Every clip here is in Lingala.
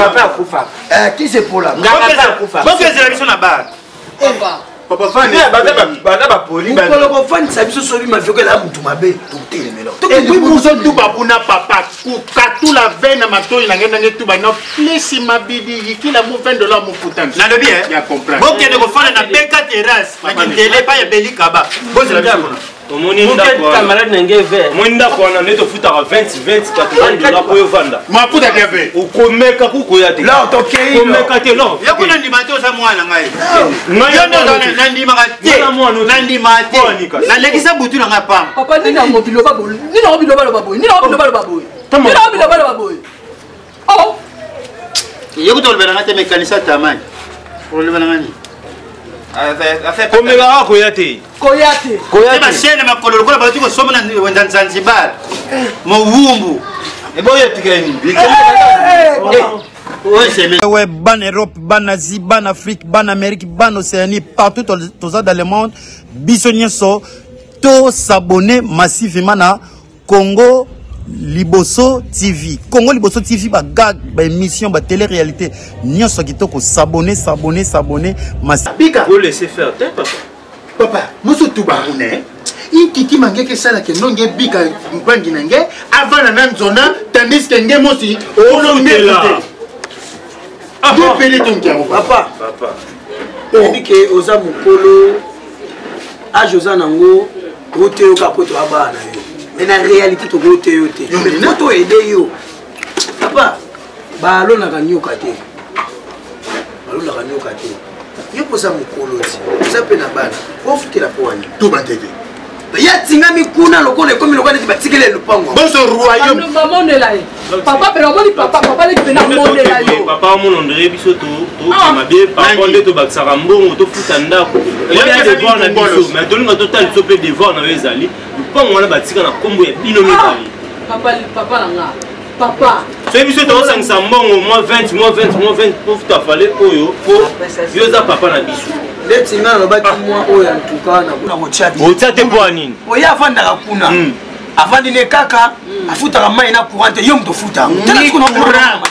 Papa akufa. Qui c'est pour là? Papa akufa. Bon que c'est la mission na bar. Papa. Papa Fani. Bata ba poli ba. Papa Fani sabiso sobi mafioke la mutu mabe. Tokele melo. Et puis muso tu babuna papa ku katu la veine mato ina ngenda ngetu ba no please mabidi yikila mu $20 mu putan. Na lebi ya comprendre. Bon que de ko fana na beka terrasse. Ma tele pa ya belika ba. Bon c'est la mission. Moninda kwa camarade nengeve. Moninda kwa na neto futa ka 20 $80 ko yovanda. Ma puta keve. Ukomeka kukoya te. Là tokei. Komeka te lo. Ya kuna ndimato za mwana ngai. Ngai ndo na ndimaka te. Na ndimate. Na lekisa butu na ngapa. Papa nina mobilo baboy. Nina mobilo baboy. Nina mobilo baboy. Nina mobilo baboy. Oh. Yeko tolbera ngate mekanisa tamani. Olebana ngani? Komeka koya te. Koyate. Koyate. Chaîne makolo ko ba tiko somo na wenda Zanzibar. Mo wumbu. Ebo yetikeni. Ouais, ban Europe, ban Asie, ban Afrique, ban Amérique, ban Océanie, partout dans le monde. Bisonien so to s'abonner massivement na Congo Liboso TV. Congo Liboso TV ba gag ba émission ba télé-réalité. Nyonso kitoko s'abonner massivement. Faut laisser faire, papa. Papa, moso tubarune. Ikiki mange ke sala ke nonge bika mpangi nange avant na nzona tandis que nge mosi olonge là. Ah, papa. Et que oza mukolo a Josa nango rote yo kapoto abana yo. Mais na réalité to rote yo te. Moto aider yo. Papa, ba lo na kanyoka te. Ba lo na kanyoka te. Yo posa mukolo ti. Ça peut na bana. Ofute la poani. Tout batete. Ya tingami kuna lokole komi lokale tibatikele lupango. Bon ce royaume. Maman de là. Papa pero moni papa le pena monde là yo. Papa mon André biso to mabe par contre to baksaka mbongo to futa ndako. Il y a des devoirs na biso mais donne total so pe devoir na ezali. Lupango wana batika na kombo ya bino mezali. Papa nanga. Papa. C'est biso to sangisa mbongo moi 20 pour futa fale oyo po yoza papa na biso. Leti nga no bati moi oyo en tout cas na kuna kotia bi. Otia te po nini? Oya afanda ka kuna. Afandi ne kaka afuta ka mai na courante yo mto futa. Tena siku na courant.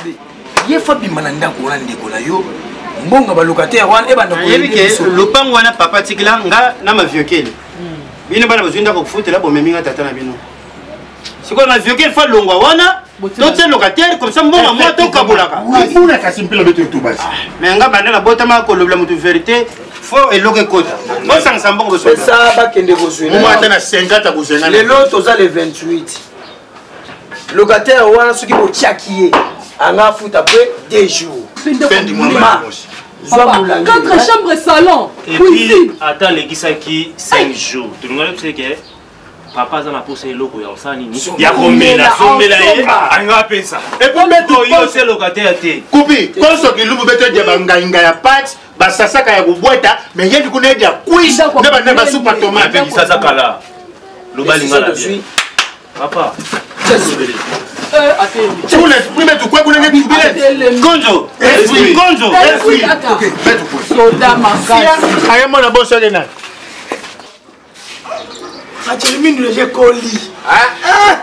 Ye fa bimba na ndako wana ndeko na yo. Mbonga ba locataire wana e banda ko yebike lopango wana papa tikila nga na maviokeli. Bino bana bazwinda ko kufutela bo meminga tata na bino. Siko na viokeli fa longwa wana. Tote locataire comme ça mbonga moi to kabulaka. Una kasimpila beto tout basi. Mais nga banda na botama ko lobla mutu vérité. Faut eloke kota. Moi sang sambongo so. Ça ba kende ko zuela. Moi atana 50 ko zenga. Les lots toza le 28. Locataire wana soki bo tiakié. Anga foot après 2 jours. Fin du mois. Papa, 4 chambres salon. Et puis attends les qui 5 jours. Tu nous sais que papa za na posa eloko ya osani ni. Ya komela ye. Anga pesa. Et pour mettre yo c'est locataire te. Kupi, quand so ki lubu beto de banga ya pat, ba sasaka ya kubweta, mais yebi kuna ya quiz, ne ba soupe tomate pe sasa kala. Lo balinga la bien. Papa. Tu voulais mettre quoi pour les billets? Gonzo, Gonzo, ok, faites tout. Soda makasi. Ayemo na bosso de na. Minu le coli. Ah?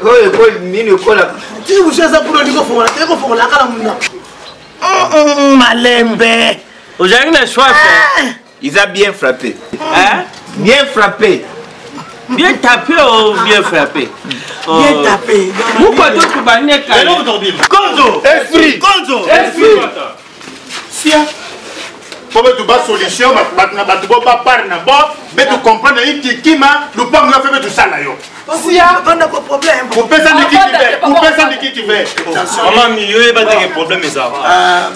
Coli, minu cola. Tu vous cherchez pour le niveau la kala muna. Malembe. Aujourd'hui le choix fait. Ils ont bien frappé. Hein? Bien frappé. Bien tapé ou bien frappé? Bien tapé. Pourquoi tu peux pas nier quand Gonzo, esprit. Gonzo, esprit. Sia. Pour tu bas solution, na tu pas par na bon, mais tu comprends ni kikima, nous pas nous faire tout ça là yo. Sia, on a pas problème. Pour personne qui veut, pour personne qui veut. Maman milieu pas de problème ça.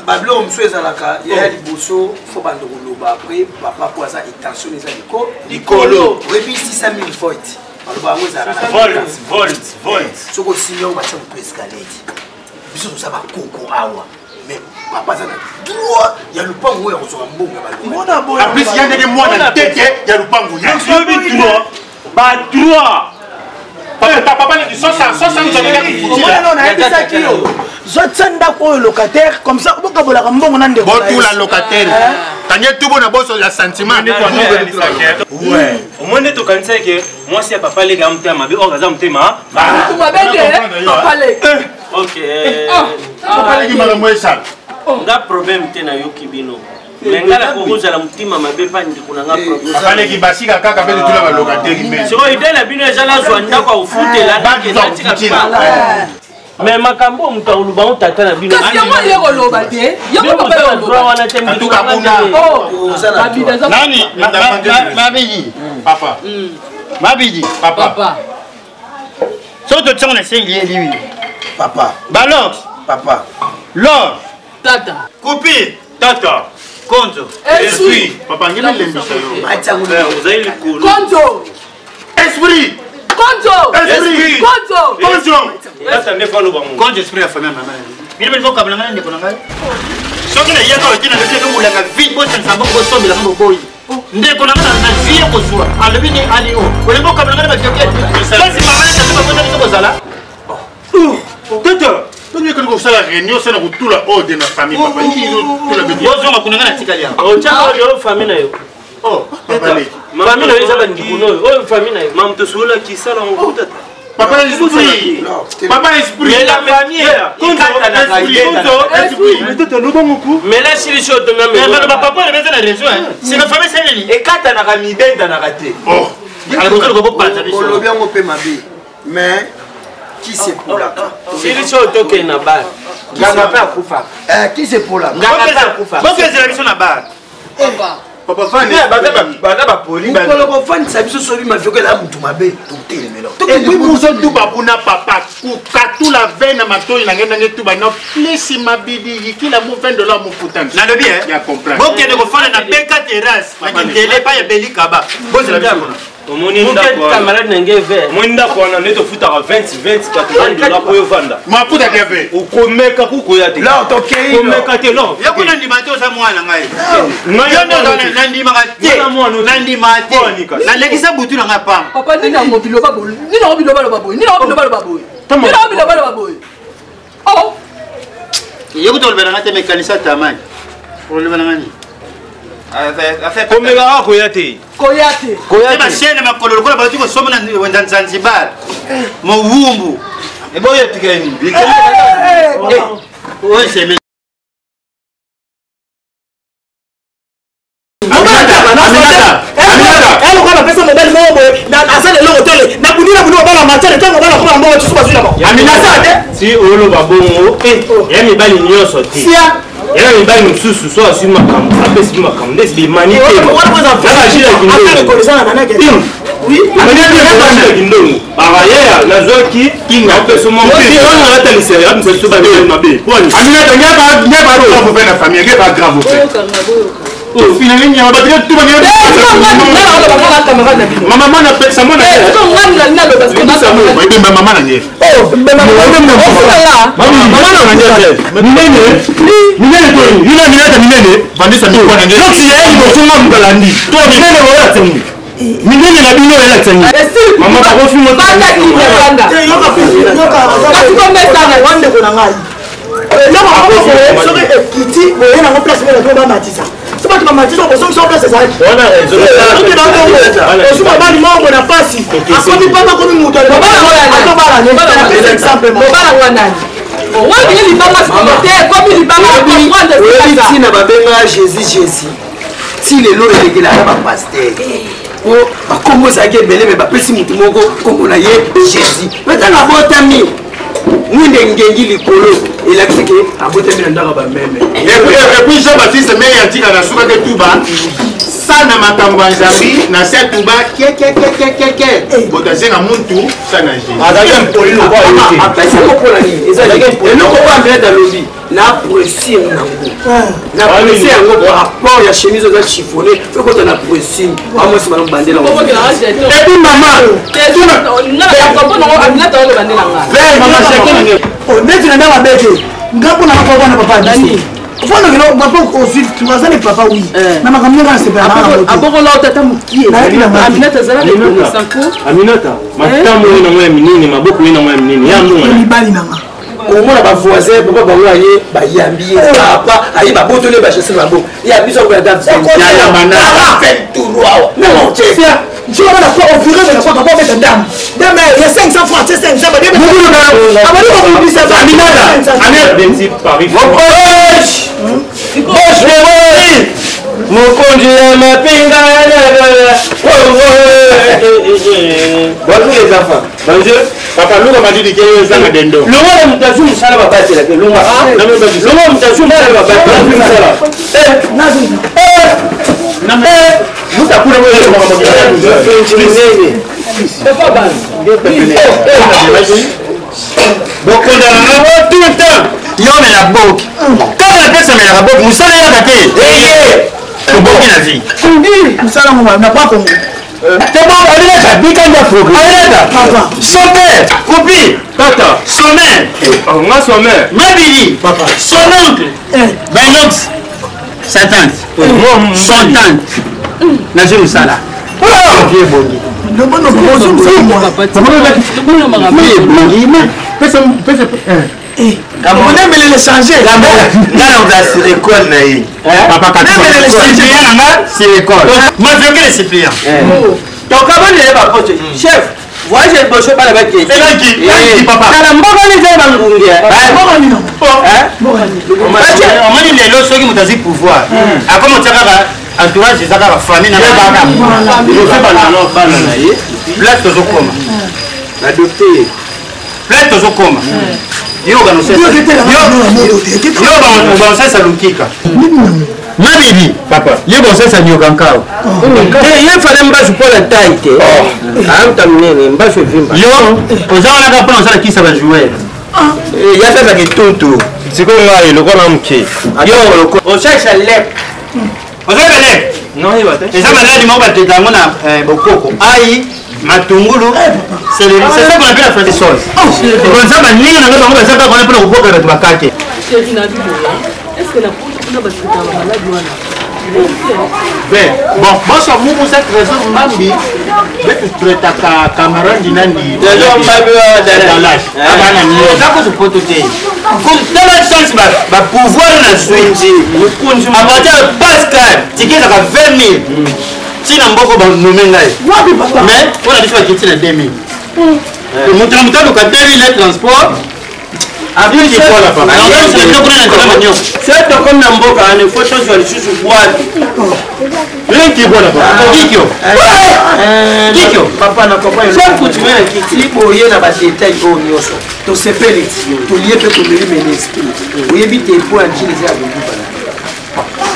Bablo mswe zalaka, ya liboso, faut bando koloba après papa pour ça intention les aliko. Nicolo. Oui, 600 000 volts. Volt. Soko sinyo ba tsa ko escalade. Biso to sa ba koko awa. Mais papa ça droit, il y a le pango ya ko mbonga ba. Mona bon. Après il y a des mois na tête, il y a le pango. Il y a droit. Ba droit. Papa ne dit 60 non, na kilo. Zotsanda ko locataire comme ça, boka bolaka mbongo na ndeko. Bon tout la locataire. Tanya tout bon bosso la sentiment. Ouais. Au moins to kanisa que moi si papa les gars mtema, bi o gaza mtema. Tu m'as bête, papa les. OK. Papa ni mara mwesa. Nga problème te na yo kibino. Menga la kokoza la mutima mabepa ndi kuna nga problème. Papa ni kibasika kaka bete tula ba locataire mais. So ide la bino ezala zwanda kwa ufute la ndike natika. Mais makambo mutauluba utata na bino. Kasi yango yeko loba te. Yeko papa yo loba wana tembi. Atuka kuna. Nani? Mabiji. Papa. Mabiji. Papa. Soto tsona sengi lui. Papa. Balance. Papa. L'or. Tata. Coupi. Tata. Konzo. Esprit. Papa ngina lembisa yo. Uzaili kulu. Konzo. Esprit. Konzo. Esprit. Konzo. Konzo. Tata ndefa lo bango. Konzo esprit ya famille mama. Bile bile voka bana ndeko nanga. Soki na yaka otina ndeke no mulanga vite bo tsansa bo ko sombela ngo boyi. Ndeko nanga na vie ko suwa. Alebi ni ali o. Ole boka bana na bajoke. Basi mama na tata ko tata ko sala. Tata. Tony ko ko sala réunion sana ko tula ordre na famille papa. Iki zo tula be. Yo zo makuna na tikali ya. O chama yo famille na yo. Oh, papa ni. Famille na yo zaba ndikuno yo. O famille na yo. Mam to sula kisala ngo tata. Papa esprit. Papa esprit. Mais la famille. Mais là si les choses de même. Mais papa pas besoin de raison hein. C'est la famille c'est lui. Et kata na kamibenda na kate. Oh. Alors que le pas ça. On bien on peut m'habiller. Mais qui c'est pour la Si les choses toke na bar. Nganga pa kufa. qui c'est pour la Nganga pa kufa. Bon que c'est la mission na bar. Papa. Papa Fanny. Bana ba poli. Mukolo ko Fanny sabiso sobi mafioke la mutu mabe tokutele melo. Et puis pour ça tout babuna papa ku katu la veine matoi na ngenda ngetu ba no plus mabidi kila mo $20 mo putan. Na lebi hein. Ya comprendre. Bon que de ko fana na beka terrasse. Na kindele pa ya belika ba. Bon c'est la mission. Omoni ndako camarade nenge ver. Moi ndako wana neto futaka 20 $80 ko yo vanda. Ma puta ke ve. Ukomeka kukoya te. Là tokei. Komeka te lo. Ya kuna ndimato za mwana ngai. Ngai ndo na ndimaka te. Na ndimate. Na lekisa butu na ngapa. Papa nina ngobilo baboy. Nina ngobilo balo baboy. Nina ngobilo balo baboy. Nina ngobilo balo baboy. Oh. Yeko tolbera ngate mekanisa tamani. Olebana ngani? Komeka kukoya te. Koyate. Koyate. Shene makolo kola bati ko somana wenda Zanzibar. Mo wumbu. E boye tikeni. Oh sheme. Aminata. Elle ko na pesa mobile mo boy. Na asale lo hotele. Na bunira bunira bala matele tango bala ko mbo tsuba zuna ba. Aminata te. Si olo babongo. Ya mi bali nyoso te. Sia. Ya mi bali mususu so asuma kam. Apesi makam. Des bi manite. Ala jila kindo. Ko sana na ke. Oui. Aminata kindo. Baraya na zoki kinga apesi mo. Si on na tele se ya mse suba be mabe. Aminata nyaba ro ko fe na famille ke ba grave fe. Oh, finalement, il y a un batterie tout va bien. Maman n'a pas ça, maman n'a pas ça. Maman n'a pas oh, c'est pas que ma maman dit sur place ça. Voilà, on a membre na pasi. Akomi papa komi muto. Bala exemple. Bala wana. Wa bien libanga te comme libanga comprendre ça. Si na babenga Jésus. Si les lots et la pasteur. Oh, ba kombo ça ke belé mais ba pesi mutu moko kombo na ye Jésus. Peut-être na botami. Mwinde ngengi likolo elakiseke abotami na ndaka ba meme. Et puis Jean-Baptiste mais yatika na suka ke tuba sana makambo ya Nzambi na se tuba ke botazenga muntu sana je. Adaka mpolino kwa yote. Apesa ko pola ni. Ezalaki eloko kwa mbele da lobi na pressing nango. Na pressing yango kwa rapport ya chemise za chiffonné fait ko na pressing. Amo si malom bandela. Et puis maman, maman chacun oh mais tu n'as pas bête. Ngapo na papa na papa dani. Fona kilo ngapo aussi tu vas aller papa oui. Na makamira c'est pas mal. Aboko la tata mukie. Aminata zala le sanko. Aminata, matamu ina mwa minini, maboko ina mwa minini. Ya mungu. Ni bali nanga. Omona ba voisin papa ba waye ba yambi papa ayi ba botole ba chese ba bo. Ya biso ko ya date. Ya mana. Fait tout droit. Non, c'est Je vais la fois au fur et à mesure qu'on va mettre dame. Dame, il y a 500 francs, c'est 500. Ah, papa, nous on m'a dit que les gens dendo. Le roi de Mutazoum, ça va pas être le roi. Le roi de Mutazoum, ça va pas être. Vous ça pour donc on a tout le temps. Yo mais la boque. Quand la personne met la boque, vous savez la tête. Le boque la vie. Ça n'a pas compris. C'est bon, allez là, bien quand il y a progrès. Allez là, son père, copie, tata, son mère, moi son mère, ma Billy, papa, son oncle, ben oncle, sa tante, son tante, Nazir Moussala. Vieux Bogi. Le bon on aime les changer. Là, on va se l'école. Papa, c'est l'école. Moi, je veux que les cypriens. Donc, comment il est pas pote? Chef, voyez, je ne peux pas la bâtir. C'est qui, papa? La mort, les gens vont nous dire. On m'a dit les lots qui m'ont dit pouvoir. À comment tu as entourage de la famille, n'a pas de place au coma. L'adopté. Place au coma. Yo ça lukika. Mabidi papa. Yo ça nyoka nkao. Ye fallait mbasu pour la taille. Amtamnene mbasu vimba. Yo ozana ka pona ça qui ça va jouer. Ya ça que tonto. Siko ngai le kona mke. Yo o cherche lep. Ozana lep. Non il va. Et ça malade mo ba tetango na bokoko. Ai matungulu c'est ça qu'on appelle la fraise sauce. Comme ça ni na ngaba ngaba ça qu'on appelle au boka de bakake. Est-ce que la poule n'a pas de malade ben bon moi ça pour cette raison mambi mais tu prêtes ta camarade dinandi déjà mabe dans l'âge abana ni ça que se pototer comme dans le sens ba pouvoir na swinji à partir de Pascal ticket à 20 000 si na mboko ba nommer ngai mais on a dit que tu na 2 000 le montant de 2 000 transport avion qui voit là papa c'est donc comme namboka ne faut changer le sous boîte rien qui voit là papa kikyo papa na papa c'est pour tu veux kiki pour y na ba détail au nyoso to sepeli to lié pe to lui mais l'esprit vous éviter pour en utiliser à vous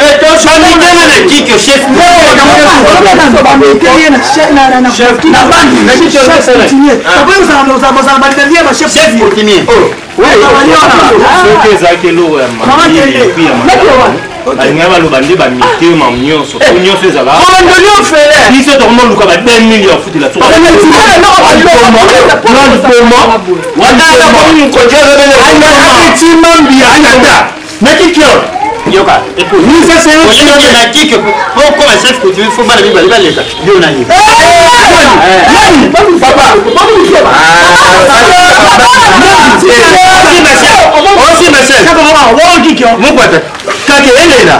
et toi je n'ai pas de kikyo chef chef continuer soki ezalaki eloko ya mapi ya malamu balingai baloba nde bamitema nyonso po nyonso ezala biso tokoma luka ba 2 000 ya futela yoka ni ça c'est un kick pour comment chef que tu faut pas la bible là yo na ni papa aussi monsieur comment on kick mon pote quand elle est là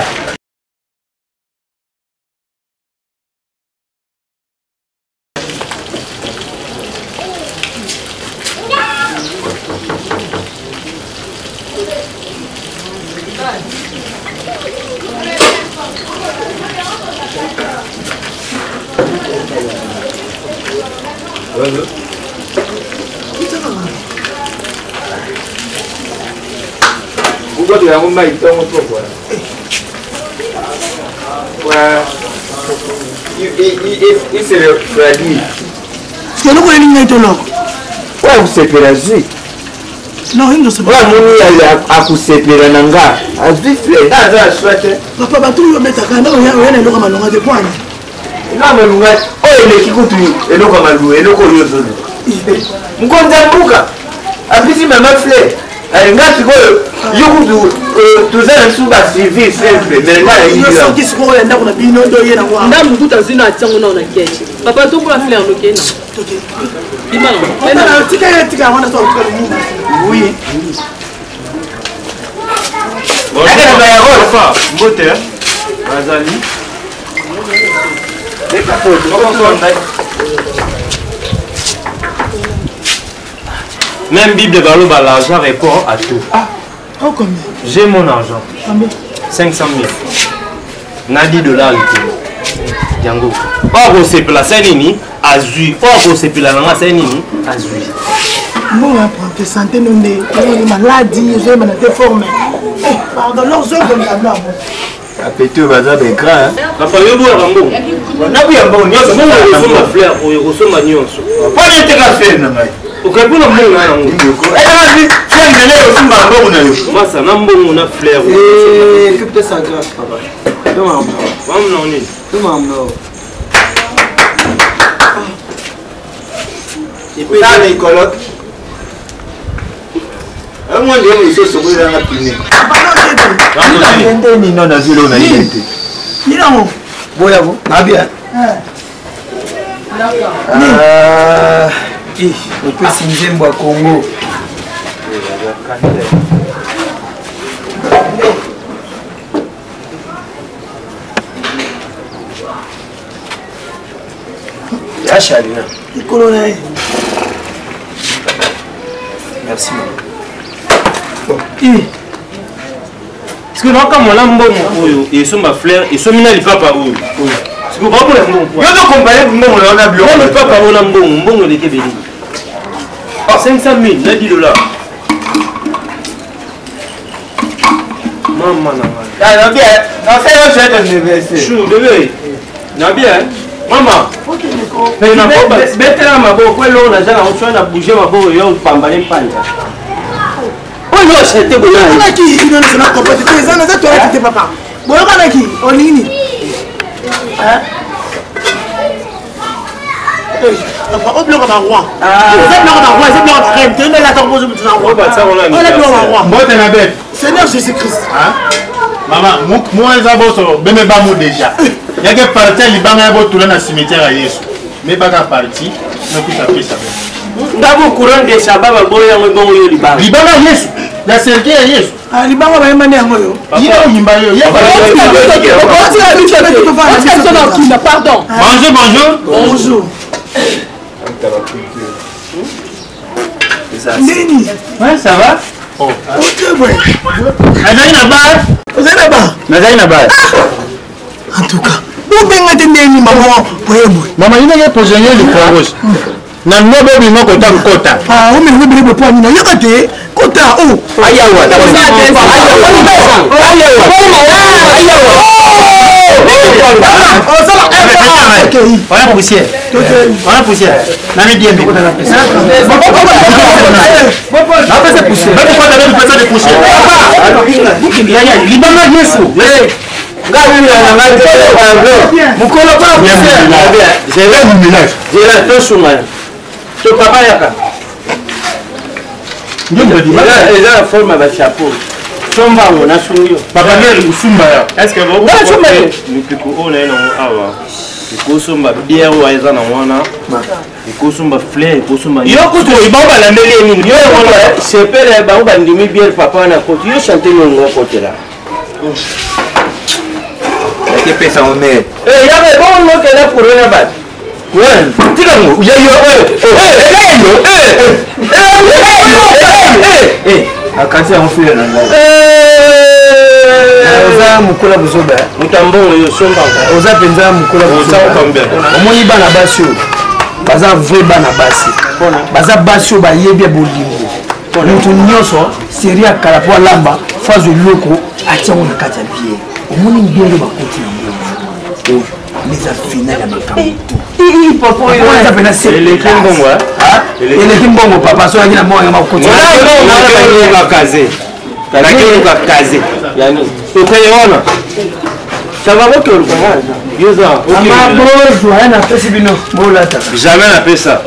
Pourquoi tu as un maïs dans mon truc? Il s'est refroidi. Est-ce que nous connaissons les gens? Ouais, vous séparez. Non, il ne se passe pas. Ouais, à vous séparer nanga. À vite fait. Ah, ça chouette. Papa, tu vas mettre à canard, il y a un homme à l'onga de poigne. Non, mais vous êtes. Oh, il est qui compte lui. Et l'eau comme à louer, et l'eau comme l'eau. Vous comptez un bouc. Après, si ma main flèche. Ngati ko yokudu tuzana suba civil sempre menga yo soki siko yenda kuna bino ndo yena kwa ndamu kutazina atyango na keche papa to kwa fleur no kena imana na tika wana to kwa mungu oui Bonjour, papa. Moteur. Azali. Eka to. Même Bible de l'argent répond à tout. Ah, oh combien? J'ai mon argent. Combien? 500 000. Na $10 yango. Or c'est placé nini azui. Or c'est placé nanga c'est nini azui. Bon apprendre santé non des maladies, j'ai mal déformé. Pardon, leurs œuvres comme ça là. Appétit au bazar d'écran hein. Papa yo bo rambo. Na bu yamba ni Nyonso mo so ma fleur o so ma nyonso. Pas d'intégration na ngai. Okapona mbongo na yango. Vas-y, tiens ngele o simba mbongo na yo. Masa na mbongo na fleur. Occupe de sa grâce, papa. Demande. Vamos na nini? Demande. Ça les colocs. Moi je me suis sauvé dans la pinée. Ni non na zelo na yete. Ni non. Boya bo. Na bien. On peut signer Mboa Congo. Ya Charina. Colonel. Merci. Parce que non comme on a mbongo oyo et so ma fleur et so mina li papa oyo. Parce que pas pour la mbongo. Yo to comparer mbongo na bio. Le papa on a mbongo le kebeli. 500 000, là $10. Maman na. Na bien. Na fait yo j'ai de université. Chou bébé. Na bien. Maman. Mais na pas betela mabo ko lo na jana on na bouger mabo yo pambale panja. Oh yo c'était bon. On a qui non c'est notre compétiteur, ça n'a pas été papa. Bon on a qui on ligne. Hein? On bloque un roi. C'est bloque un roi, c'est bloque un reine. Tu ne l'attends pas de un roi. On est bloqué un roi. Moi t'es na bête. Seigneur Jésus-Christ. Hein? Maman, moi ça bosso, beme ba mo déjà. Ya que partir libanga bo tourner na cimetière à Yesu. Mais baka parti, na kuta pesa. Ndabo courant de sababa boya ngo yo libanga. Libanga Yesu. Ya serke ya Yesu. Ah libanga ba yemane yango yo. Yimo yimba yo. Ya pardon. Bonjour, bonjour. Bonjour. Nini? Ouais, ça va? Oh. Ok, ouais. Nazali na bar. Vous êtes là-bas? Nazali na bar. En tout cas, vous avez nini maman? Maman, il y a posé le corps. Na nobo bi moko ta kota. Ah, on me veut bien pour nous. Yakate, kota oh. Ayawa. Voilà poussière. Voilà poussière. Na mi bien. La forme avec chapeau. Est-ce que vous on est awa. Ikosomba bière ou aiza na wana. Ikosomba fleur, ikosomba. Yo kuto ibamba la mbele nini? Yo wana sepele ba uba ndimi bière papa na koti. Yo chanter ngo koti là. Qui pèse en mer. Eh, ya be bon no que la pour rien bat. Ouais, tika ngo. Ya yo akati on fait na ndani. Oza mukula buzoba. Mutambongo yo somba. Oza penza mukula buzoba. Omoni bana basio. Baza vrai bana basi. Baza basio ba yebia bolingo. Mutu nyonso seria kala po lamba fazo loko atia on kati ya bière. Omoni bière ba koti na ngo. Les affinés la makambo. Papa on a pena c'est le kimbongo. Ele kimbongo papa so akina mo ngama koti. Na kaze. Ka kaze. Yani ukayeona. Sababu que le comment. Yoza. Ama bro, joie na pesi bino. Bola ta. Jamais na pesa.